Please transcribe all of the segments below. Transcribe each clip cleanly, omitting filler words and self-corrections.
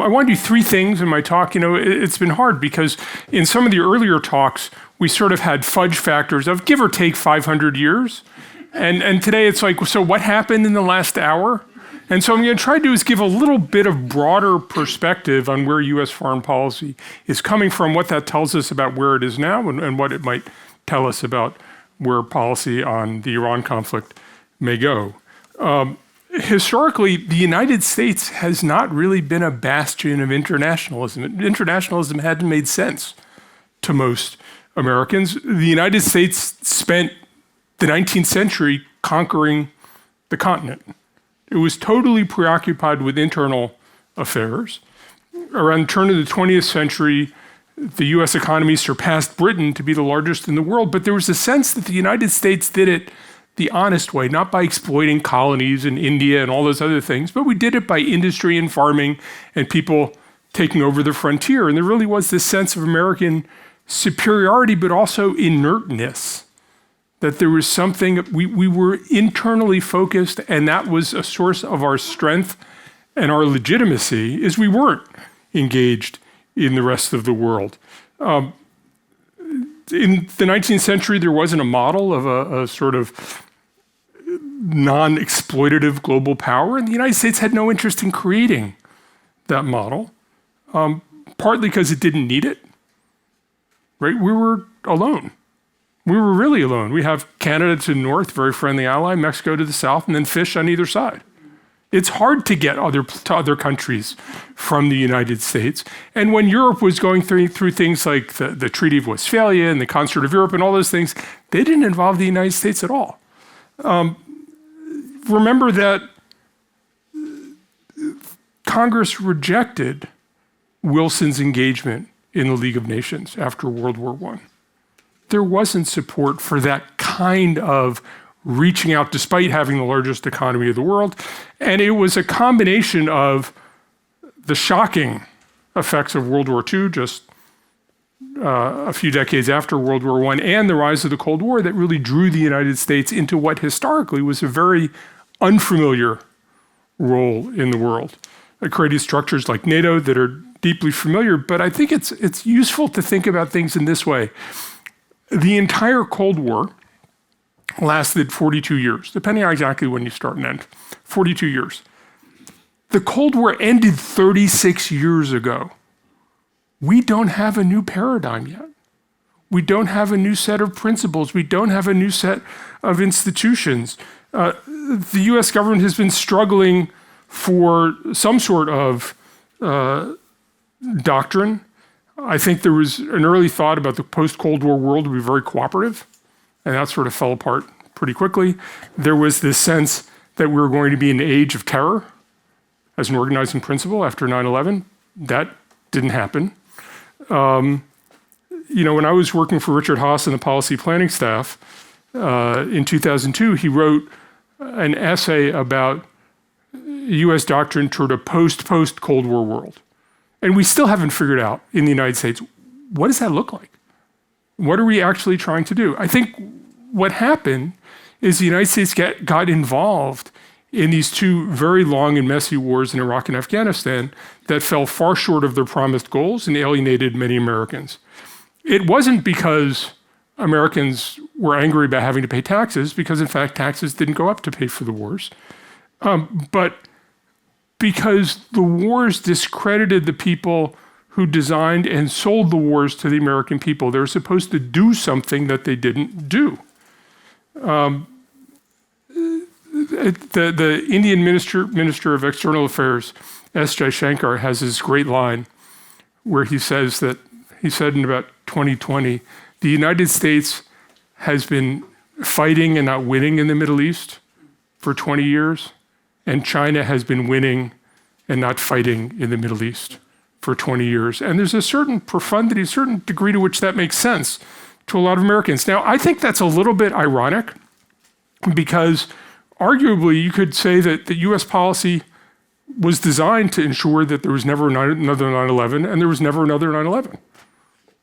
I want to do three things in my talk. It's been hard because in some of the earlier talks, we sort of had fudge factors of give or take 500 years. And today it's like, so what happened in the last hour? And so I'm going to try to do is give a little bit of broader perspective on where US foreign policy is coming from, what that tells us about where it is now, and what it might tell us about where policy on the Iran conflict may go. Historically, the United States has not really been a bastion of internationalism. Internationalism hadn't made sense to most Americans. The United States spent the 19th century conquering the continent. It was totally preoccupied with internal affairs. Around the turn of the 20th century, the US economy surpassed Britain to be the largest in the world, but there was a sense that the United States did it the honest way, not by exploiting colonies in India and all those other things, but we did it by industry and farming and people taking over the frontier. And there really was this sense of American superiority, but also inertness, that there was something, we were internally focused, and that was a source of our strength and our legitimacy, is we weren't engaged in the rest of the world. In the 19th century, there wasn't a model of a sort of non-exploitative global power, and the United States had no interest in creating that model, partly because it didn't need it, right? We were alone. We were really alone. We have Canada to the north, very friendly ally, Mexico to the south, and then fish on either side. It's hard to get to other countries from the United States. And when Europe was going through things like the Treaty of Westphalia and the Concert of Europe and all those things, they didn't involve the United States at all. Remember that Congress rejected Wilson's engagement in the League of Nations after World War I. There wasn't support for that kind of reaching out despite having the largest economy of the world. And it was a combination of the shocking effects of World War II, just a few decades after World War I, and the rise of the Cold War that really drew the United States into what historically was a very unfamiliar role in the world. It created structures like NATO that are deeply familiar, but I think it's useful to think about things in this way. The entire Cold War lasted 42 years, depending on exactly when you start and end, 42 years. The Cold War ended 36 years ago. We don't have a new paradigm yet. We don't have a new set of principles. We don't have a new set of institutions. The US government has been struggling for some sort of doctrine. I think there was an early thought about the post-Cold War world would be very cooperative, and that sort of fell apart pretty quickly. There was this sense that we were going to be in an age of terror as an organizing principle after 9/11. That didn't happen. When I was working for Richard Haas in the policy planning staff in 2002, he wrote an essay about US doctrine toward a post-Cold War world. And we still haven't figured out in the United States, what does that look like? What are we actually trying to do? I think what happened is the United States got involved in these two very long and messy wars in Iraq and Afghanistan that fell far short of their promised goals and alienated many Americans. It wasn't because Americans were angry about having to pay taxes, because in fact taxes didn't go up to pay for the wars, but because the wars discredited the people who designed and sold the wars to the American people. They were supposed to do something that they didn't do. The Indian Minister of External Affairs, S. Jaishankar, has this great line where he says that, he said in about 2020, the United States has been fighting and not winning in the Middle East for 20 years, and China has been winning and not fighting in the Middle East for 20 years. And there's a certain profundity, a certain degree to which that makes sense to a lot of Americans. Now, I think that's a little bit ironic because arguably you could say that the US policy was designed to ensure that there was never another 9/11 and there was never another 9/11,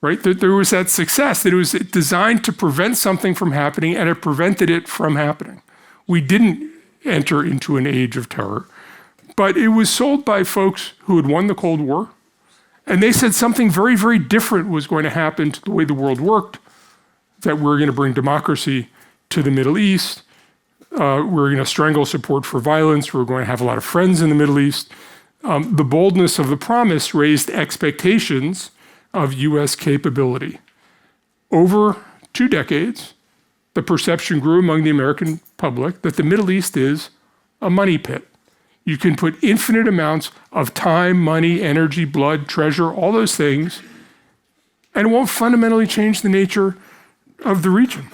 right? There was that success, that it was designed to prevent something from happening and it prevented it from happening. We didn't enter into an age of terror, But it was sold by folks who had won the Cold War, and they said something very, very different was going to happen to the way the world worked, that we're going to bring democracy to the Middle East, we're going to strangle support for violence, we're going to have a lot of friends in the Middle East. The boldness of the promise raised expectations of US capability. Over 2 decades, the perception grew among the American public that the Middle East is a money pit. You can put infinite amounts of time, money, energy, blood, treasure, all those things, and it won't fundamentally change the nature of the region.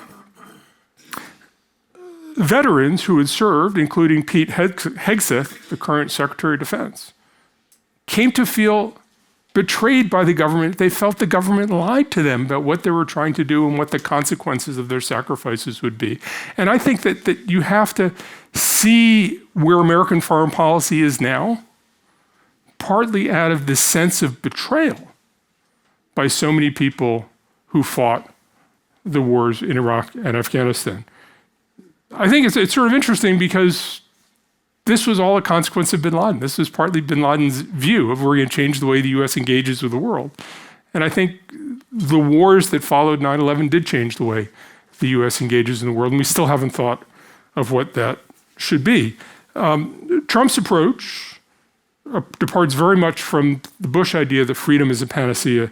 Veterans who had served, including Pete Hegseth, the current Secretary of Defense, came to feel betrayed by the government. They felt the government lied to them about what they were trying to do and what the consequences of their sacrifices would be. And I think that you have to see where American foreign policy is now, partly out of this sense of betrayal by so many people who fought the wars in Iraq and Afghanistan. I think it's sort of interesting because this was all a consequence of bin Laden. This was partly bin Laden's view of we're going to change the way the US engages with the world. And I think the wars that followed 9/11 did change the way the US engages in the world, and we still haven't thought of what that should be. Trump's approach departs very much from the Bush idea that freedom is a panacea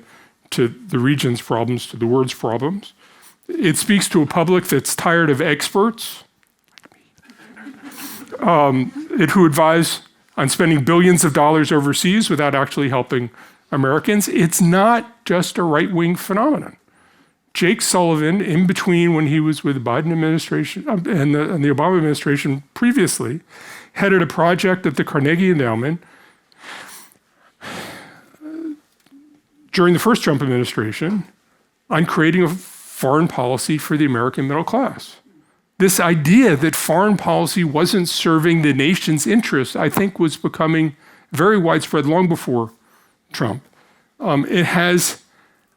to the region's problems, to the world's problems. It speaks to a public that's tired of experts, who advise on spending billions of dollars overseas without actually helping Americans. It's not just a right-wing phenomenon. Jake Sullivan, in between when he was with the Biden administration and the Obama administration previously, headed a project at the Carnegie Endowment during the first Trump administration on creating a foreign policy for the American middle class. This idea that foreign policy wasn't serving the nation's interests, I think, was becoming very widespread long before Trump. It has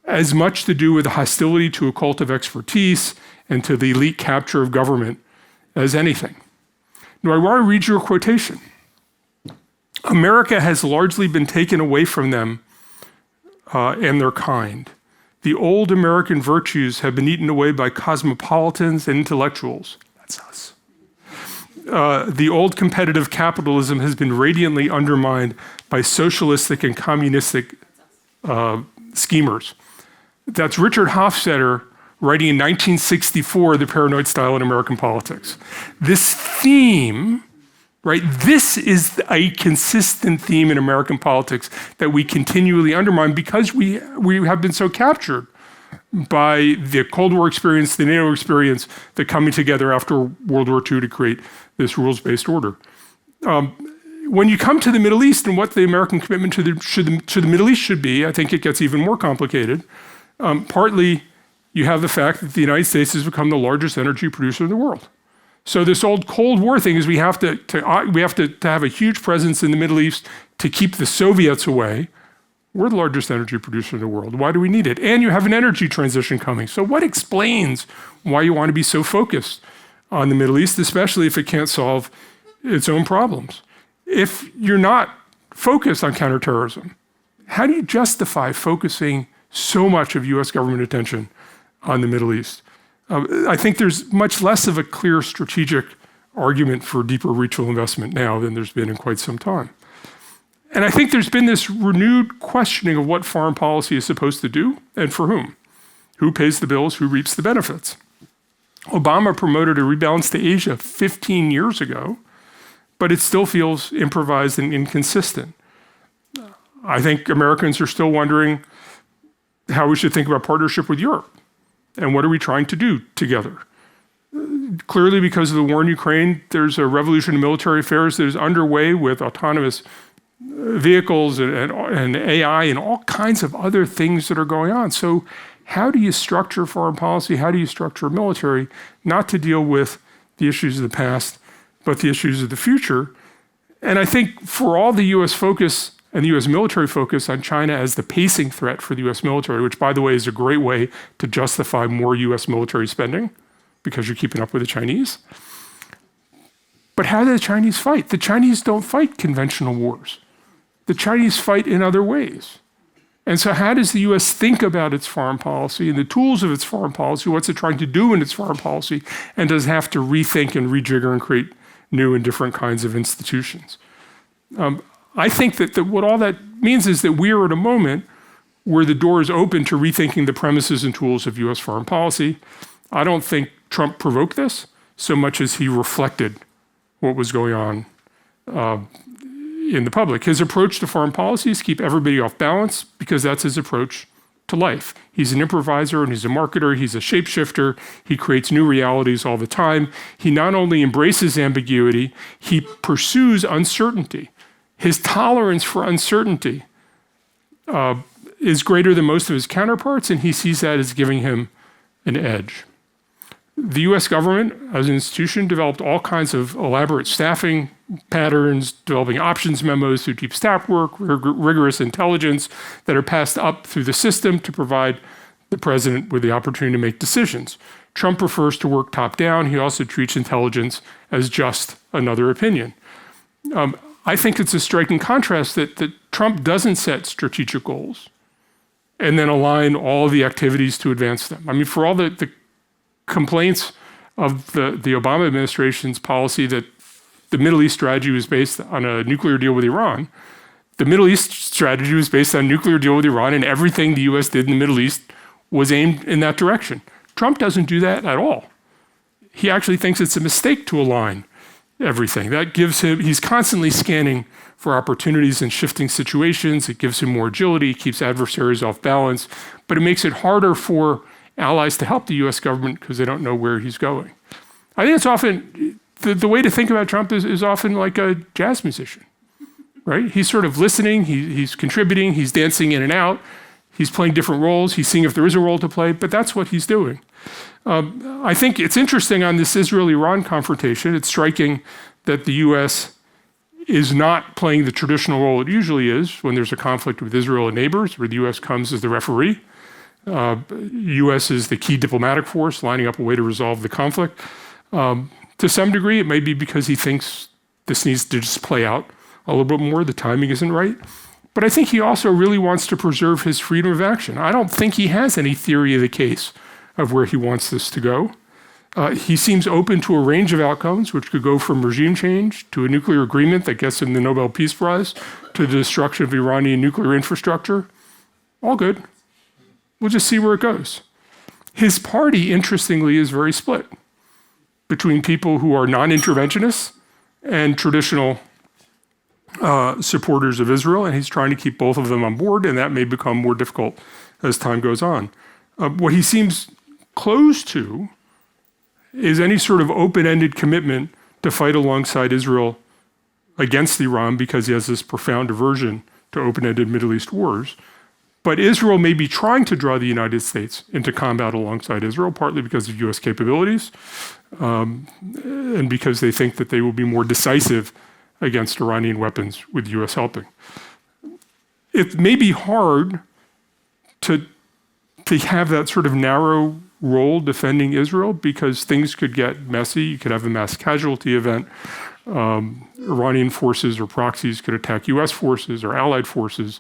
as much to do with the hostility to a cult of expertise and to the elite capture of government as anything. Now, I want to read you a quotation. America has largely been taken away from them and their kind. The old American virtues have been eaten away by cosmopolitans and intellectuals. That's us. The old competitive capitalism has been radiantly undermined by socialistic and communistic schemers. That's Richard Hofstadter writing in 1964, The Paranoid Style in American Politics. This theme, right, this is a consistent theme in American politics that we continually undermine because we have been so captured by the Cold War experience, the NATO experience, the coming together after World War II to create this rules-based order. When you come to the Middle East and what the American commitment to the Middle East should be, I think it gets even more complicated. Partly, you have the fact that the United States has become the largest energy producer in the world. So this old Cold War thing is we have to have a huge presence in the Middle East to keep the Soviets away. We're the largest energy producer in the world. Why do we need it? And you have an energy transition coming. So what explains why you want to be so focused on the Middle East, especially if it can't solve its own problems? If you're not focused on counterterrorism, how do you justify focusing so much of US government attention on the Middle East? I think there's much less of a clear strategic argument for deeper regional investment now than there's been in quite some time. And I think there's been this renewed questioning of what foreign policy is supposed to do and for whom. Who pays the bills, who reaps the benefits? Obama promoted a rebalance to Asia 15 years ago, but it still feels improvised and inconsistent. I think Americans are still wondering how we should think about partnership with Europe. And what are we trying to do together? Clearly, because of the war in Ukraine, there's a revolution in military affairs that is underway with autonomous vehicles and AI and all kinds of other things that are going on. So how do you structure foreign policy? How do you structure military? Not to deal with the issues of the past, but the issues of the future. And I think for all the US focus and the US military focus on China as the pacing threat for the US military, which by the way is a great way to justify more US military spending because you're keeping up with the Chinese. But how do the Chinese fight? The Chinese don't fight conventional wars. The Chinese fight in other ways. And so how does the US think about its foreign policy and the tools of its foreign policy? What's it trying to do in its foreign policy? And does it have to rethink and rejigger and create new and different kinds of institutions? I think that what all that means is that we are at a moment where the door is open to rethinking the premises and tools of US foreign policy. I don't think Trump provoked this so much as he reflected what was going on in the public. His approach to foreign policy is keep everybody off balance because that's his approach to life. He's an improviser and he's a marketer, he's a shapeshifter, he creates new realities all the time. He not only embraces ambiguity, he pursues uncertainty. His tolerance for uncertainty is greater than most of his counterparts, and he sees that as giving him an edge. The US government, as an institution, developed all kinds of elaborate staffing patterns, developing options memos through deep staff work, rigorous intelligence that are passed up through the system to provide the president with the opportunity to make decisions. Trump prefers to work top down. He also treats intelligence as just another opinion. I think it's a striking contrast that Trump doesn't set strategic goals and then align all the activities to advance them. I mean, for all the complaints of the Obama administration's policy that the Middle East strategy was based on a nuclear deal with Iran, the Middle East strategy was based on a nuclear deal with Iran, and everything the US did in the Middle East was aimed in that direction. Trump doesn't do that at all. He actually thinks it's a mistake to align everything. That gives him, he's constantly scanning for opportunities in shifting situations. It gives him more agility, keeps adversaries off balance, but it makes it harder for allies to help the US government because they don't know where he's going. I think it's often, the way to think about Trump is often like a jazz musician, right? He's sort of listening, he's contributing, he's dancing in and out, he's playing different roles, he's seeing if there is a role to play, but that's what he's doing. I think it's interesting on this Israel-Iran confrontation, it's striking that the US is not playing the traditional role it usually is when there's a conflict with Israel and neighbors, where the US comes as the referee. US is the key diplomatic force lining up a way to resolve the conflict. To some degree, it may be because he thinks this needs to just play out a little bit more, the timing isn't right. But I think he also really wants to preserve his freedom of action. I don't think he has any theory of the case of where he wants this to go. He seems open to a range of outcomes, which could go from regime change to a nuclear agreement that gets him the Nobel Peace Prize to the destruction of Iranian nuclear infrastructure. All good. We'll just see where it goes. His party, interestingly, is very split between people who are non-interventionists and traditional supporters of Israel, and he's trying to keep both of them on board, and that may become more difficult as time goes on. What he seems close to is any sort of open-ended commitment to fight alongside Israel against Iran because he has this profound aversion to open-ended Middle East wars. But Israel may be trying to draw the United States into combat alongside Israel, partly because of US capabilities, and because they think that they will be more decisive against Iranian weapons with US helping. It may be hard to have that sort of narrow role defending Israel because things could get messy. You could have a mass casualty event. Iranian forces or proxies could attack US forces or allied forces.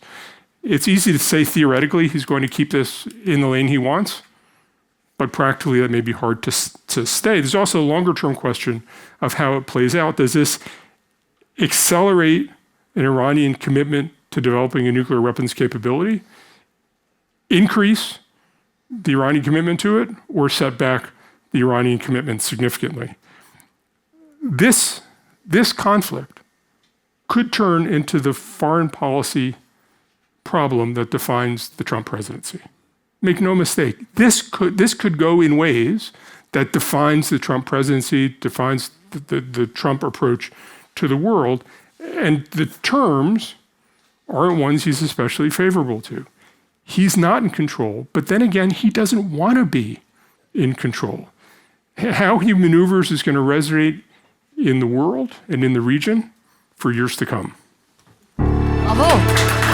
It's easy to say theoretically he's going to keep this in the lane he wants, but practically that may be hard to stay. There's also a longer-term question of how it plays out. Does this accelerate an Iranian commitment to developing a nuclear weapons capability, increase the Iranian commitment to it, or set back the Iranian commitment significantly? This conflict could turn into the foreign policy problem that defines the Trump presidency. Make no mistake, this could go in ways that defines the Trump presidency, defines the Trump approach to the world, and the terms aren't ones he's especially favorable to. He's not in control, but then again, he doesn't want to be in control. How he maneuvers is going to resonate in the world and in the region for years to come. Bravo.